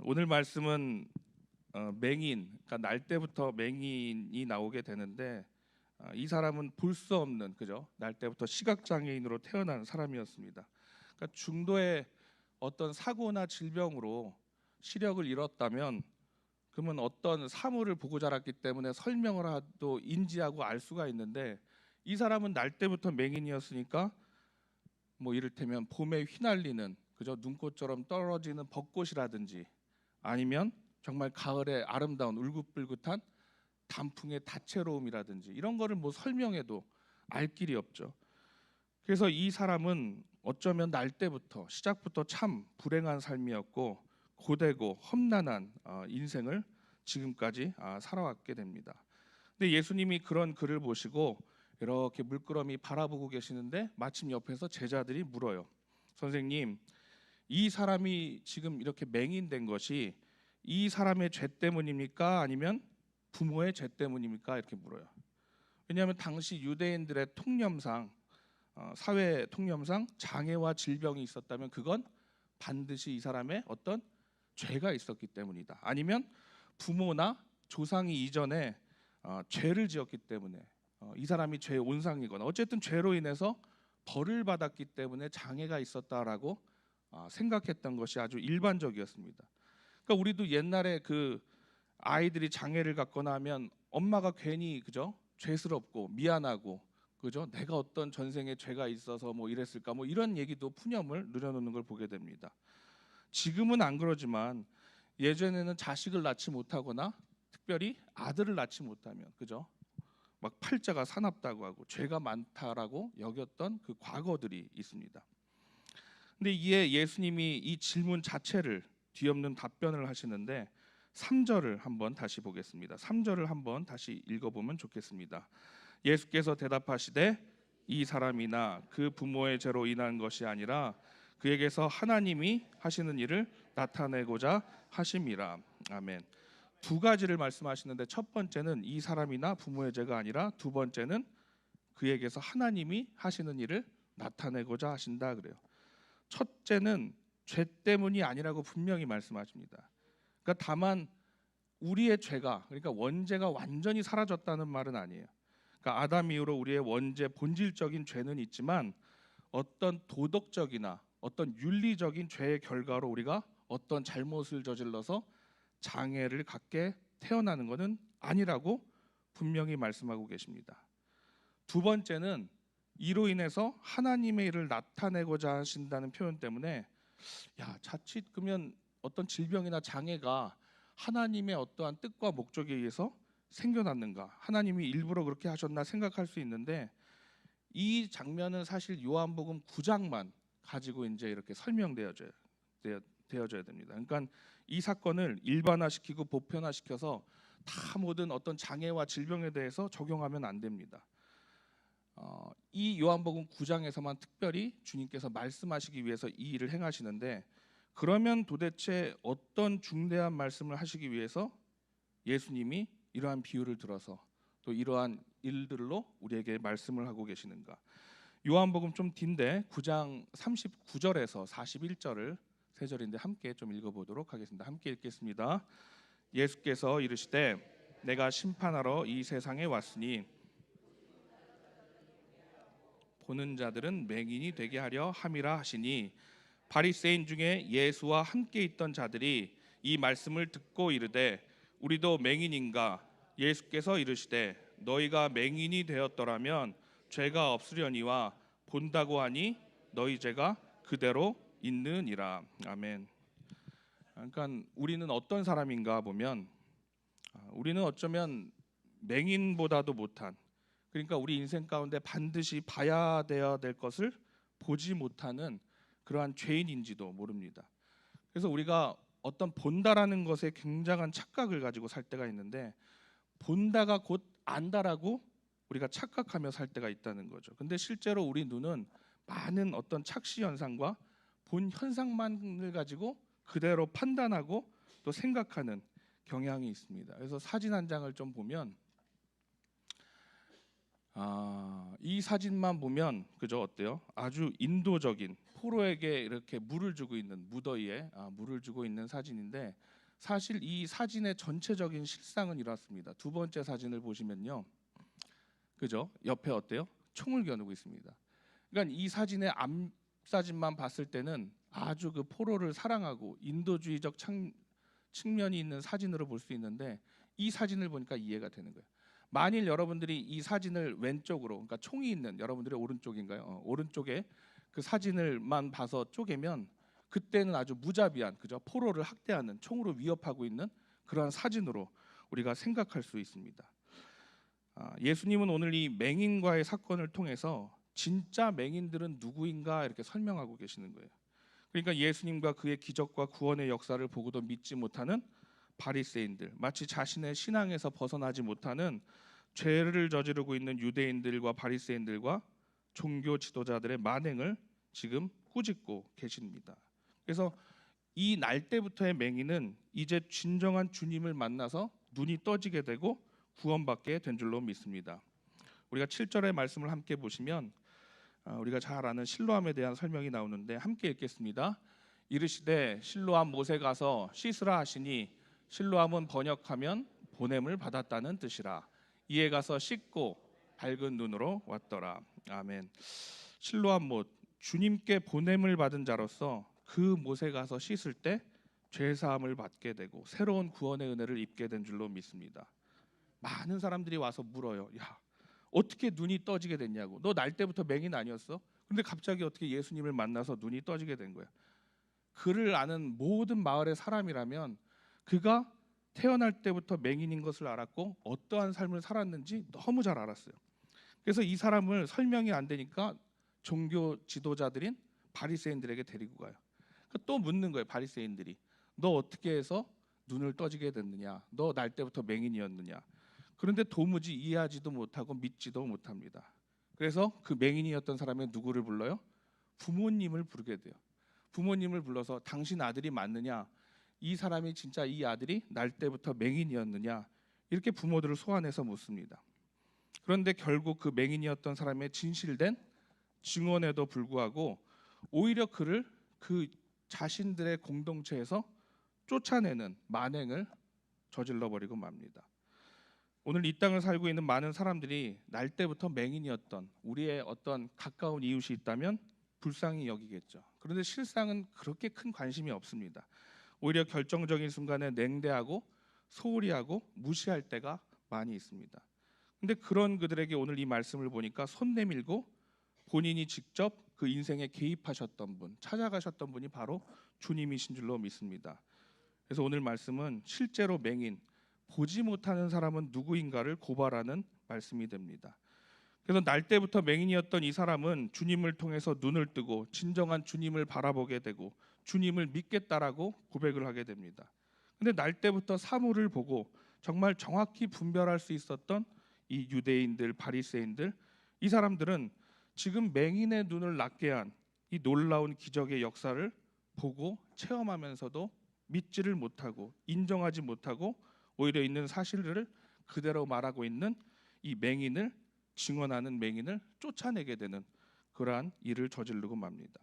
오늘 말씀은 맹인, 그러니까 날 때부터 맹인이 나오게 되는데 이 사람은 볼 수 없는, 그죠? 날 때부터 시각장애인으로 태어난 사람이었습니다. 그러니까 중도의 어떤 사고나 질병으로 시력을 잃었다면 그러면 어떤 사물을 보고 자랐기 때문에 설명을 하도 인지하고 알 수가 있는데, 이 사람은 날 때부터 맹인이었으니까 뭐 이를테면 봄에 휘날리는, 그죠? 눈꽃처럼 떨어지는 벚꽃이라든지, 아니면 정말 가을의 아름다운 울긋불긋한 단풍의 다채로움이라든지, 이런 거를 뭐 설명해도 알 길이 없죠. 그래서 이 사람은 어쩌면 날 때부터 시작부터 참 불행한 삶이었고 고되고 험난한 인생을 지금까지 살아왔게 됩니다. 근데 예수님이 그런 그를 보시고 이렇게 물끄러미 바라보고 계시는데, 마침 옆에서 제자들이 물어요. 선생님, 이 사람이 지금 이렇게 맹인된 것이 이 사람의 죄 때문입니까? 아니면 부모의 죄 때문입니까? 이렇게 물어요. 왜냐하면 당시 유대인들의 통념상, 사회 통념상 장애와 질병이 있었다면 그건 반드시 이 사람의 어떤 죄가 있었기 때문이다. 아니면 부모나 조상이 이전에 죄를 지었기 때문에 이 사람이 죄의 온상이거나 어쨌든 죄로 인해서 벌을 받았기 때문에 장애가 있었다라고 생각했던 것이 아주 일반적이었습니다. 그러니까 우리도 옛날에 그 아이들이 장애를 갖거나 하면 엄마가 괜히, 그죠? 죄스럽고 미안하고, 그죠? 내가 어떤 전생에 죄가 있어서 뭐 이랬을까, 뭐 이런 얘기도 푸념을 누려놓는 걸 보게 됩니다. 지금은 안 그러지만 예전에는 자식을 낳지 못하거나 특별히 아들을 낳지 못하면, 그죠? 막 팔자가 사납다고 하고 죄가 많다라고 여겼던 그 과거들이 있습니다. 근데 이에 예수님이 이 질문 자체를 뒤엎는 답변을 하시는데, 3절을 한번 다시 보겠습니다. 3절을 한번 다시 읽어보면 좋겠습니다. 예수께서 대답하시되 이 사람이나 그 부모의 죄로 인한 것이 아니라 그에게서 하나님이 하시는 일을 나타내고자 하심이라. 아멘. 두 가지를 말씀하시는데, 첫 번째는 이 사람이나 부모의 죄가 아니라, 두 번째는 그에게서 하나님이 하시는 일을 나타내고자 하신다 그래요. 첫째는 죄 때문이 아니라고 분명히 말씀하십니다. 그러니까 다만 우리의 죄가, 그러니까 원죄가 완전히 사라졌다는 말은 아니에요. 그러니까 아담 이후로 우리의 원죄, 본질적인 죄는 있지만 어떤 도덕적이나 어떤 윤리적인 죄의 결과로 우리가 어떤 잘못을 저질러서 장애를 갖게 태어나는 것은 아니라고 분명히 말씀하고 계십니다. 두 번째는 이로 인해서 하나님의 일을 나타내고자 하신다는 표현 때문에, 자칫 그러면 어떤 질병이나 장애가 하나님의 어떠한 뜻과 목적에 의해서 생겨났는가, 하나님이 일부러 그렇게 하셨나 생각할 수 있는데, 이 장면은 사실 요한복음 9장만 가지고 이제 이렇게 설명되어져야 됩니다. 그러니까 이 사건을 일반화시키고 보편화시켜서 다 모든 어떤 장애와 질병에 대해서 적용하면 안 됩니다. 이 요한복음 9장에서만 특별히 주님께서 말씀하시기 위해서 이 일을 행하시는데, 그러면 도대체 어떤 중대한 말씀을 하시기 위해서 예수님이 이러한 비유를 들어서 또 이러한 일들로 우리에게 말씀을 하고 계시는가? 요한복음 좀 긴데 9장 39절에서 41절을 세 절인데 함께 좀 읽어보도록 하겠습니다. 함께 읽겠습니다. 예수께서 이르시되 내가 심판하러 이 세상에 왔으니 보는 자들은 맹인이 되게 하려 함이라 하시니, 바리새인 중에 예수와 함께 있던 자들이 이 말씀을 듣고 이르되 우리도 맹인인가? 예수께서 이르시되 너희가 맹인이 되었더라면 죄가 없으려니와 본다고 하니 너희 죄가 그대로 있느니라. 아멘. 그러니까 우리는 어떤 사람인가 보면, 우리는 어쩌면 맹인보다도 못한, 그러니까 우리 인생 가운데 반드시 봐야 되어야 될 것을 보지 못하는 그러한 죄인인지도 모릅니다. 그래서 우리가 어떤 본다라는 것에 굉장한 착각을 가지고 살 때가 있는데, 본다가 곧 안다라고 우리가 착각하며 살 때가 있다는 거죠. 근데 실제로 우리 눈은 많은 어떤 착시 현상과 본 현상만을 가지고 그대로 판단하고 또 생각하는 경향이 있습니다. 그래서 사진 한 장을 좀 보면, 이 사진만 보면, 그죠? 어때요? 아주 인도적인 포로에게 이렇게 물을 주고 있는 무더위에 물을 주고 있는 사진인데 사실 이 사진의 전체적인 실상은 이렇습니다. 두 번째 사진을 보시면요, 그죠? 옆에 어때요? 총을 겨누고 있습니다. 그러니까 이 사진의 앞 사진만 봤을 때는 아주 그 포로를 사랑하고 인도주의적 측면이 있는 사진으로 볼 수 있는데 이 사진을 보니까 이해가 되는 거예요. 만일 여러분들이 이 사진을 왼쪽으로, 그러니까 총이 있는 여러분들의 오른쪽인가요? 오른쪽에 그 사진을만 봐서 쪼개면 그때는 아주 무자비한, 그죠? 포로를 학대하는, 총으로 위협하고 있는 그러한 사진으로 우리가 생각할 수 있습니다. 예수님은 오늘 이 맹인과의 사건을 통해서 진짜 맹인들은 누구인가 이렇게 설명하고 계시는 거예요. 그러니까 예수님과 그의 기적과 구원의 역사를 보고도 믿지 못하는 바리새인들, 마치 자신의 신앙에서 벗어나지 못하는 죄를 저지르고 있는 유대인들과 바리새인들과 종교 지도자들의 만행을 지금 꾸짖고 계십니다. 그래서 이 날 때부터의 맹인은 이제 진정한 주님을 만나서 눈이 떠지게 되고 구원받게 된 줄로 믿습니다. 우리가 7절의 말씀을 함께 보시면 우리가 잘 아는 실로암에 대한 설명이 나오는데 함께 읽겠습니다. 이르시되 실로암 못에 가서 씻으라 하시니 실로암은 번역하면 보냄을 받았다는 뜻이라. 이에 가서 씻고 밝은 눈으로 왔더라. 아멘. 실로암 못, 주님께 보냄을 받은 자로서 그 못에 가서 씻을 때 죄사함을 받게 되고 새로운 구원의 은혜를 입게 된 줄로 믿습니다. 많은 사람들이 와서 물어요. 야, 어떻게 눈이 떠지게 됐냐고. 너 날 때부터 맹인 아니었어? 근데 갑자기 어떻게 예수님을 만나서 눈이 떠지게 된 거야? 그를 아는 모든 마을의 사람이라면 그가 태어날 때부터 맹인인 것을 알았고 어떠한 삶을 살았는지 너무 잘 알았어요. 그래서 이 사람을 설명이 안 되니까 종교 지도자들인 바리새인들에게 데리고 가요. 또 묻는 거예요. 바리새인들이 너 어떻게 해서 눈을 떠지게 됐느냐? 너 날 때부터 맹인이었느냐? 그런데 도무지 이해하지도 못하고 믿지도 못합니다. 그래서 그 맹인이었던 사람의 누구를 불러요? 부모님을 부르게 돼요. 부모님을 불러서 당신 아들이 맞느냐? 이 사람이 진짜 이 아들이 날 때부터 맹인이었느냐? 이렇게 부모들을 소환해서 묻습니다. 그런데 결국 그 맹인이었던 사람의 진실된 증언에도 불구하고 오히려 그를 그 자신들의 공동체에서 쫓아내는 만행을 저질러 버리고 맙니다. 오늘 이 땅을 살고 있는 많은 사람들이 날 때부터 맹인이었던 우리의 어떤 가까운 이웃이 있다면 불쌍히 여기겠죠. 그런데 실상은 그렇게 큰 관심이 없습니다. 오히려 결정적인 순간에 냉대하고 소홀히 하고 무시할 때가 많이 있습니다. 근데 그런 그들에게 오늘 이 말씀을 보니까 손 내밀고 본인이 직접 그 인생에 개입하셨던 분, 찾아가셨던 분이 바로 주님이신 줄로 믿습니다. 그래서 오늘 말씀은 실제로 맹인, 보지 못하는 사람은 누구인가를 고발하는 말씀이 됩니다. 그래서 날 때부터 맹인이었던 이 사람은 주님을 통해서 눈을 뜨고 진정한 주님을 바라보게 되고 주님을 믿겠다라고 고백을 하게 됩니다. 근데 날 때부터 사물을 보고 정말 정확히 분별할 수 있었던 이 유대인들, 바리새인들, 이 사람들은 지금 맹인의 눈을 낫게 한 이 놀라운 기적의 역사를 보고 체험하면서도 믿지를 못하고 인정하지 못하고 오히려 있는 사실을 그대로 말하고 있는 이 맹인을, 증언하는 맹인을 쫓아내게 되는 그러한 일을 저지르고 맙니다.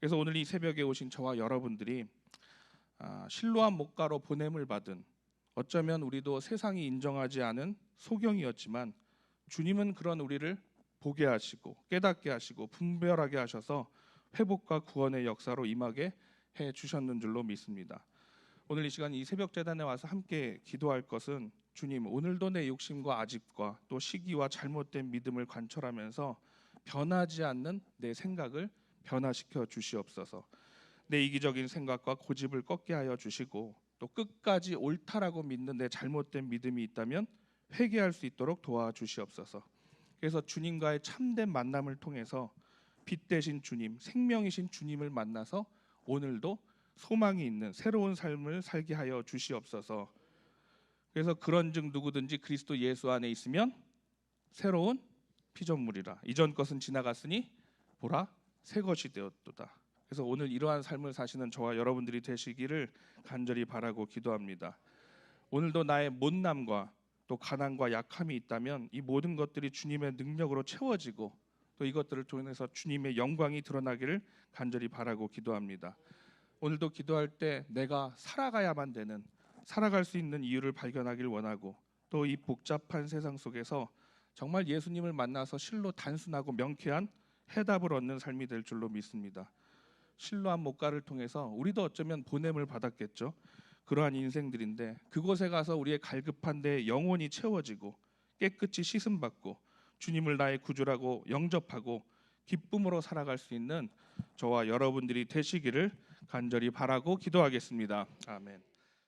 그래서 오늘 이 새벽에 오신 저와 여러분들이 실로암 목가로 보냄을 받은, 어쩌면 우리도 세상이 인정하지 않은 소경이었지만 주님은 그런 우리를 보게 하시고 깨닫게 하시고 분별하게 하셔서 회복과 구원의 역사로 임하게 해 주셨는 줄로 믿습니다. 오늘 이 시간 이 새벽 제단에 와서 함께 기도할 것은 주님, 오늘도 내 욕심과 아집과 또 시기와 잘못된 믿음을 관철하면서 변하지 않는 내 생각을 변화시켜 주시옵소서. 내 이기적인 생각과 고집을 꺾게 하여 주시고 또 끝까지 옳다라고 믿는 내 잘못된 믿음이 있다면 회개할 수 있도록 도와주시옵소서. 그래서 주님과의 참된 만남을 통해서 빛 되신 주님, 생명이신 주님을 만나서 오늘도 소망이 있는 새로운 삶을 살게 하여 주시옵소서. 그래서 그런즉 누구든지 그리스도 예수 안에 있으면 새로운 피조물이라. 이전 것은 지나갔으니 보라 새 것이 되었도다. 그래서 오늘 이러한 삶을 사시는 저와 여러분들이 되시기를 간절히 바라고 기도합니다. 오늘도 나의 못남과 또 가난과 약함이 있다면 이 모든 것들이 주님의 능력으로 채워지고 또 이것들을 통해서 주님의 영광이 드러나기를 간절히 바라고 기도합니다. 오늘도 기도할 때 내가 살아가야만 되는, 살아갈 수 있는 이유를 발견하길 원하고, 또 이 복잡한 세상 속에서 정말 예수님을 만나서 실로 단순하고 명쾌한 해답을 얻는 삶이 될 줄로 믿습니다. 실로암 목가를 통해서 우리도 어쩌면 보냄을 받았겠죠. 그러한 인생들인데 그곳에 가서 우리의 갈급한 데 영혼이 채워지고 깨끗이 씻음받고 주님을 나의 구주라고 영접하고 기쁨으로 살아갈 수 있는 저와 여러분들이 되시기를 간절히 바라고 기도하겠습니다. 아멘.